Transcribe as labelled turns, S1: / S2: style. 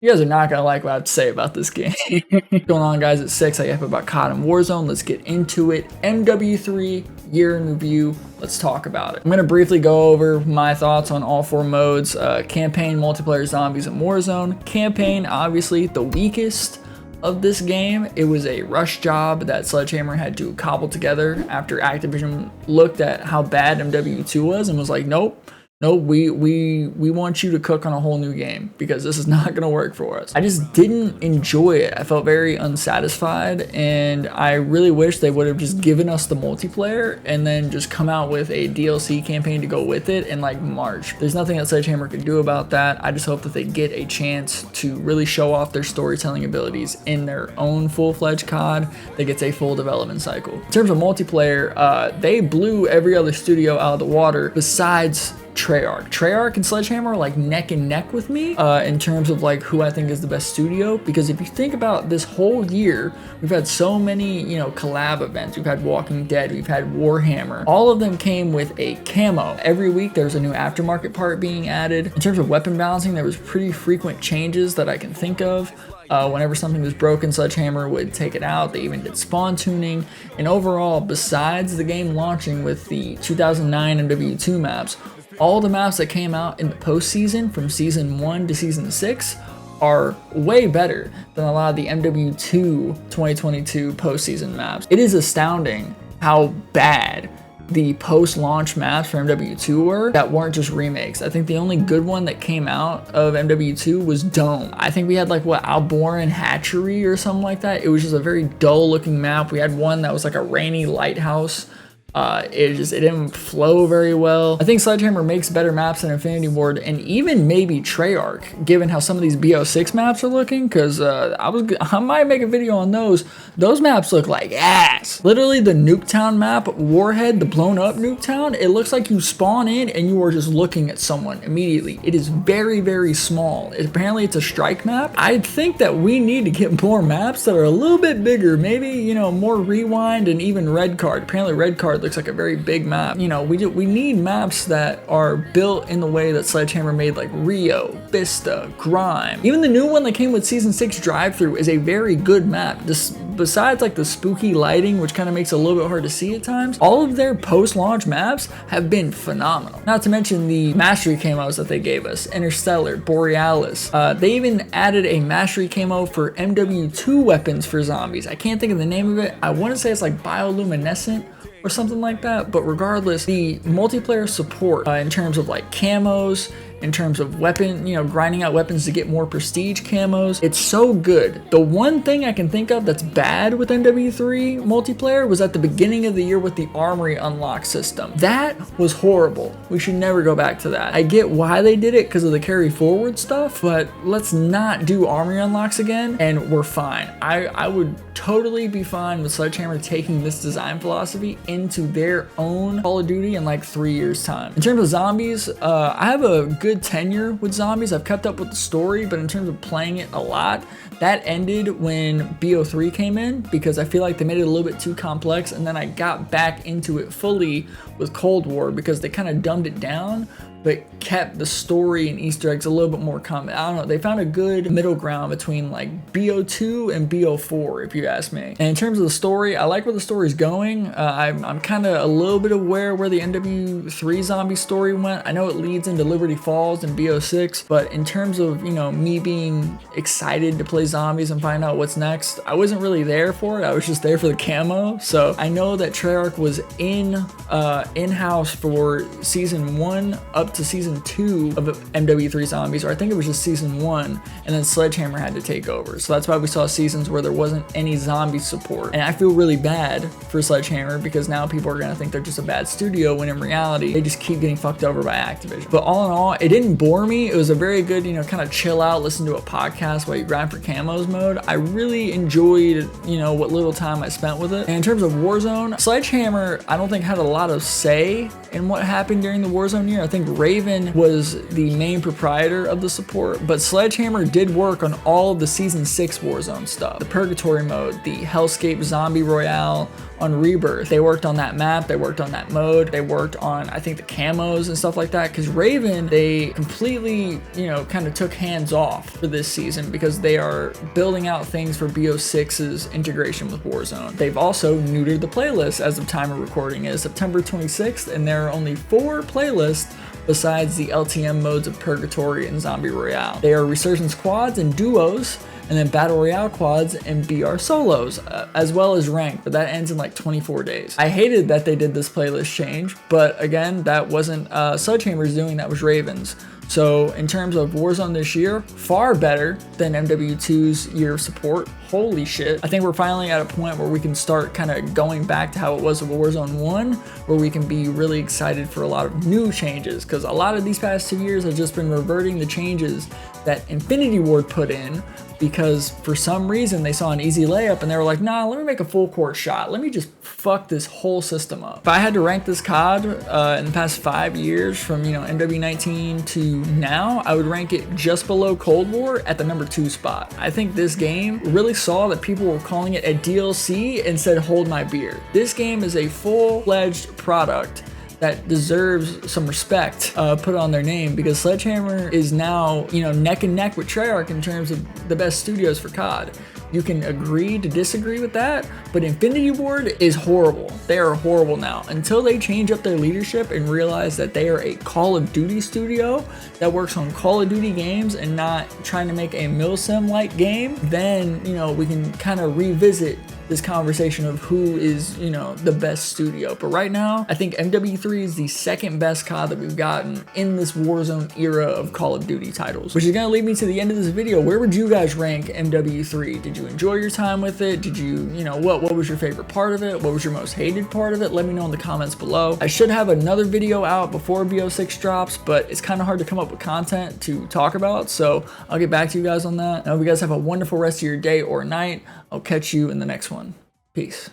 S1: You guys are not gonna like what I have to say about this game. What's going on, guys? It's Six. I have about COD and Warzone. Let's get into it. MW3 year in review. Let's talk about it. I'm gonna briefly go over my thoughts on all four modes: campaign, multiplayer, zombies, and Warzone. Campaign, obviously the weakest of this game. It was a rush job that Sledgehammer had to cobble together after Activision looked at how bad MW2 was and was like, nope, we want you to cook on a whole new game because this is not gonna work for us. I just didn't enjoy it. I felt very unsatisfied, and I really wish they would have just given us the multiplayer and then just come out with a DLC campaign to go with it in like March. There's nothing that Sledgehammer could do about that. I just hope that they get a chance to really show off their storytelling abilities in their own full-fledged COD that gets a full development cycle. In terms of multiplayer, they blew every other studio out of the water besides Treyarch. Treyarch and Sledgehammer are like neck and neck with me in terms of like who I think is the best studio, because if you think about this whole year, we've had so many, collab events. We've had Walking Dead, we've had Warhammer. All of them came with a camo. Every week there's a new aftermarket part being added. In terms of weapon balancing, there was pretty frequent changes that I can think of. Whenever something was broken, Sledgehammer would take it out. They even did spawn tuning. And overall, besides the game launching with the 2009 MW2 maps, all the maps that came out in the postseason from season 1 to season 6 are way better than a lot of the MW2 2022 postseason maps. It is astounding how bad the post-launch maps for MW2 were that weren't just remakes. I think the only good one that came out of MW2 was Dome. I think we had like Alboran Hatchery or something like that. It was just a very dull looking map. We had one that was like a rainy lighthouse. It didn't flow very well. I think Sledgehammer makes better maps than Infinity Ward and even maybe Treyarch, given how some of these BO6 maps are looking, because I might make a video on those. Those maps look like ass. Literally the Nuketown map, Warhead, the blown up Nuketown, it looks like you spawn in and you are just looking at someone immediately. It is very, very small. Apparently it's a strike map. I think that we need to get more maps that are a little bit bigger, maybe, more rewind, and even Red Card. Apparently Red Card looks like a very big map. We need maps that are built in the way that Sledgehammer made, like Rio, Vista, Grime. Even the new one that came with Season 6 Drive-Thru is a very good map. Besides like the spooky lighting, which kind of makes it a little bit hard to see at times, all of their post-launch maps have been phenomenal. Not to mention the mastery camos that they gave us, Interstellar, Borealis. They even added a mastery camo for MW2 weapons for zombies. I can't think of the name of it. I want to say it's like bioluminescent or something like that, but regardless, the multiplayer support in terms of like camos, in terms of weapon, grinding out weapons to get more prestige camos, it's so good. The one thing I can think of that's bad with MW3 multiplayer was at the beginning of the year with the armory unlock system. That was horrible. We should never go back to that. I get why they did it because of the carry forward stuff, but let's not do armory unlocks again and we're fine. I would totally be fine with Sledgehammer taking this design philosophy into their own Call of Duty in like 3 years time. In terms of zombies, I have a good tenure with zombies. I've kept up with the story, but in terms of playing it a lot, that ended when BO3 came in because I feel like they made it a little bit too complex, and then I got back into it fully with Cold War because they kind of dumbed it down but kept the story and Easter eggs a little bit more common. I don't know, they found a good middle ground between like BO2 and BO4, if you ask me. And in terms of the story, I like where the story's going. I'm kind of a little bit aware where the MW3 zombie story went. I know it leads into Liberty Falls and BO6, but in terms of, me being excited to play zombies and find out what's next, I wasn't really there for it. I was just there for the camo. So I know that Treyarch was in-house for season 1 up to season 2 of MW3 Zombies, or I think it was just season 1, and then Sledgehammer had to take over. So that's why we saw seasons where there wasn't any zombie support. And I feel really bad for Sledgehammer because now people are gonna think they're just a bad studio when in reality they just keep getting fucked over by Activision. But all in all, it didn't bore me. It was a very good, kind of chill out, listen to a podcast while you grind for camos mode. I really enjoyed, what little time I spent with it. And in terms of Warzone, Sledgehammer, I don't think had a lot of say in what happened during the Warzone year. I think Raven was the main proprietor of the support, but Sledgehammer did work on all of the Season 6 Warzone stuff. The Purgatory mode, the Hellscape Zombie Royale, on Rebirth. They worked on that map, they worked on that mode, they worked on, I think, the camos and stuff like that, because Raven, they completely, you know, kind of took hands off for this season because they are building out things for BO6's integration with Warzone. They've also neutered the playlist as of time of recording. It is September 26th, and there are only 4 playlists besides the LTM modes of Purgatory and Zombie Royale. They are Resurgence quads and duos, and then Battle Royale quads and BR solos, as well as ranked, but that ends in like 24 days. I hated that they did this playlist change, but again, that wasn't Sledgehammer's doing, that was Raven's. So in terms of Warzone this year, far better than MW2's year of support. Holy shit. I think we're finally at a point where we can start kind of going back to how it was with Warzone 1, where we can be really excited for a lot of new changes, because a lot of these past 2 years have just been reverting the changes that Infinity Ward put in, because for some reason they saw an easy layup and they were like, nah, let me make a full court shot. Let me just fuck this whole system up. If I had to rank this COD in the past 5 years from, you know, MW19 to now, I would rank it just below Cold War at the number 2 spot. I think this game really saw that people were calling it a DLC and said, hold my beer. This game is a full-fledged product that deserves some respect put on their name, because Sledgehammer is now, you know, neck and neck with Treyarch in terms of the best studios for COD. You can agree to disagree with that, but Infinity Ward is horrible. They are horrible now. Until they change up their leadership and realize that they are a Call of Duty studio that works on Call of Duty games and not trying to make a milsim-like game, then, you know, we can kind of revisit this conversation of who is, you know, the best studio. But right now, I think MW3 is the second best COD that we've gotten in this Warzone era of Call of Duty titles. Which is gonna lead me to the end of this video. Where would you guys rank MW3? Did you enjoy your time with it? Did you, you know, what was your favorite part of it? What was your most hated part of it? Let me know in the comments below. I should have another video out before BO6 drops, but it's kind of hard to come up with content to talk about, so I'll get back to you guys on that. I hope you guys have a wonderful rest of your day or night. I'll catch you in the next one. Peace.